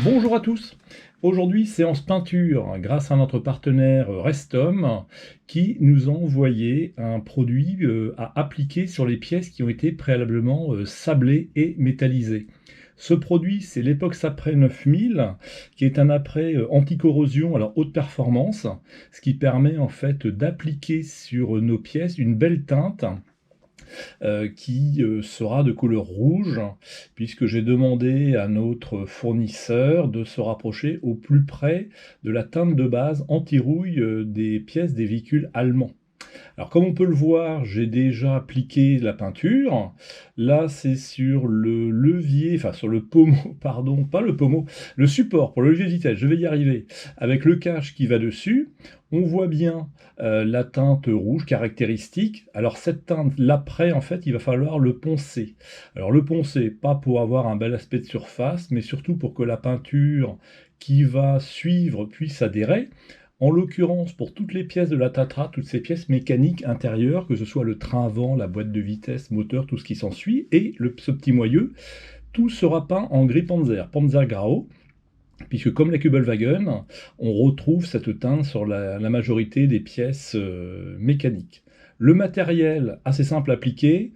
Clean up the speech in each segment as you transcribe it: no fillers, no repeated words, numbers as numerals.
Bonjour à tous. Aujourd'hui, séance peinture grâce à notre partenaire Restom qui nous a envoyé un produit à appliquer sur les pièces qui ont été préalablement sablées et métallisées. Ce produit, c'est l'Epox Après 9000 qui est un apprêt anti-corrosion, alors haute performance, ce qui permet en fait d'appliquer sur nos pièces une belle teinte qui sera de couleur rouge, puisque j'ai demandé à notre fournisseur de se rapprocher au plus près de la teinte de base anti-rouille des pièces des véhicules allemands. Alors comme on peut le voir, j'ai déjà appliqué la peinture. Là, c'est sur le levier, enfin sur le pommeau, pardon, pas le pommeau, le support pour le levier de vitesse, je vais y arriver, avec le cache qui va dessus. On voit bien la teinte rouge caractéristique. Alors cette teinte, l'après, en fait, il va falloir le poncer. Alors le poncer, pas pour avoir un bel aspect de surface, mais surtout pour que la peinture qui va suivre puisse adhérer. En l'occurrence, pour toutes les pièces de la Tatra, toutes ces pièces mécaniques intérieures, que ce soit le train avant, la boîte de vitesse, moteur, tout ce qui s'ensuit, et ce petit moyeu, tout sera peint en gris Panzer, Panzergrau, puisque comme la Kübelwagen, on retrouve cette teinte sur la majorité des pièces mécaniques. Le matériel, assez simple à appliquer.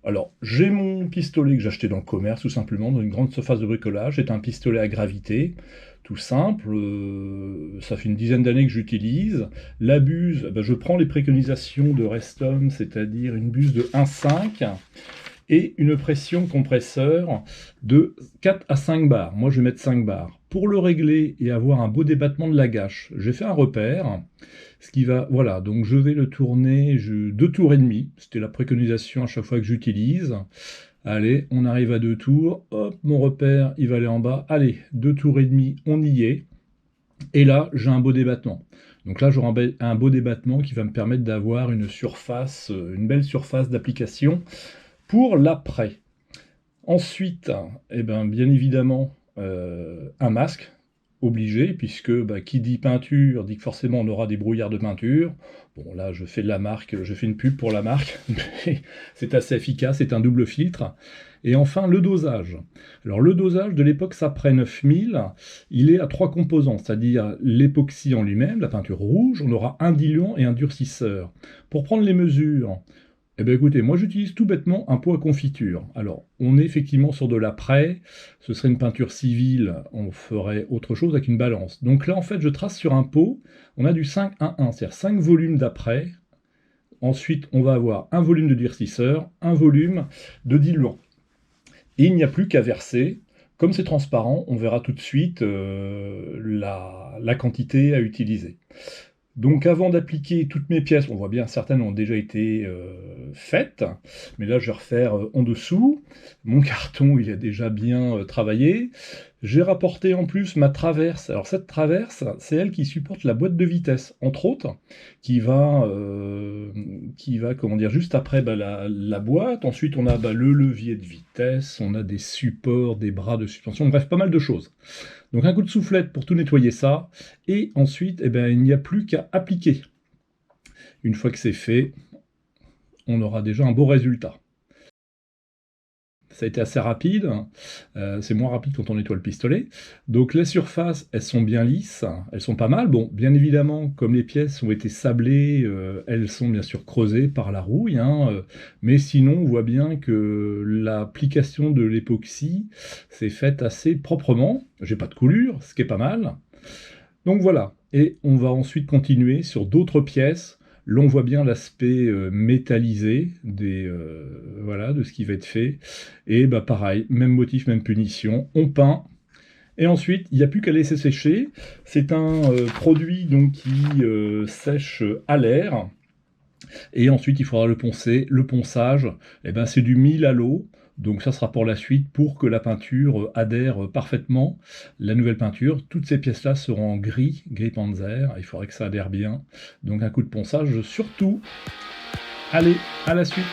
Alors, j'ai mon pistolet que j'ai acheté dans le commerce, tout simplement, dans une grande surface de bricolage. C'est un pistolet à gravité, tout simple. Ça fait une dizaine d'années que j'utilise. La buse, je prends les préconisations de Restom, c'est-à-dire une buse de 1,5 et une pression compresseur de 4 à 5 bars. Moi, je vais mettre 5 bars. Pour le régler et avoir un beau débattement de la gâche, j'ai fait un repère. Ce qui va, voilà, donc je vais le tourner 2 tours et demi. C'était la préconisation à chaque fois que j'utilise. Allez, on arrive à 2 tours. Hop, mon repère, il va aller en bas. Allez, 2 tours et demi, on y est. Et là, j'ai un beau débattement. Donc là, j'aurai un beau débattement qui va me permettre d'avoir une surface, une belle surface d'application pour l'après. Ensuite, bien évidemment, un masque, obligé, puisque qui dit peinture dit que forcément on aura des brouillards de peinture. Bon, là, je fais de la marque, je fais une pub pour la marque, mais c'est assez efficace, c'est un double filtre. Et enfin, le dosage. Alors, le dosage de l'Epox Après 9000, il est à 3 composants, c'est-à-dire l'époxy en lui-même, la peinture rouge, on aura un diluant et un durcisseur. Pour prendre les mesures, eh bien écoutez, moi j'utilise tout bêtement un pot à confiture. Alors, on est effectivement sur de l'après, ce serait une peinture civile, on ferait autre chose avec une balance. Donc là, en fait, je trace sur un pot, on a du 5-1-1, c'est-à-dire 5 volumes d'après. Ensuite, on va avoir un volume de durcisseur, un volume de diluant. Et il n'y a plus qu'à verser. Comme c'est transparent, on verra tout de suite la quantité à utiliser. Donc avant d'appliquer toutes mes pièces, on voit bien certaines ont déjà été faites, mais là je vais refaire en dessous. Mon carton il a déjà bien travaillé. J'ai rapporté en plus ma traverse. Alors cette traverse, c'est elle qui supporte la boîte de vitesse, entre autres, qui va comment dire, juste après la boîte. Ensuite on a le levier de vitesse, on a des supports, des bras de suspension, bref pas mal de choses. Donc un coup de soufflette pour tout nettoyer ça, et ensuite il n'y a plus qu'à appliquer. Une fois que c'est fait, on aura déjà un beau résultat. Ça a été assez rapide, c'est moins rapide quand on nettoie le pistolet. Donc les surfaces, elles sont bien lisses, elles sont pas mal. Bon, bien évidemment, comme les pièces ont été sablées, elles sont bien sûr creusées par la rouille, mais sinon on voit bien que l'application de l'époxy s'est faite assez proprement. J'ai pas de coulure, ce qui est pas mal. Donc voilà, et on va ensuite continuer sur d'autres pièces. Là, on voit bien l'aspect métallisé voilà, de ce qui va être fait. Et pareil, même motif, même punition, on peint. Et ensuite, il n'y a plus qu'à laisser sécher. C'est un produit donc, qui sèche à l'air. Et ensuite, il faudra le poncer. Le ponçage, c'est du 1000 à l'eau. Donc ça sera pour la suite pour que la peinture adhère parfaitement. La nouvelle peinture, toutes ces pièces-là seront en gris Panzer. Il faudrait que ça adhère bien. Donc un coup de ponçage surtout. Allez, à la suite.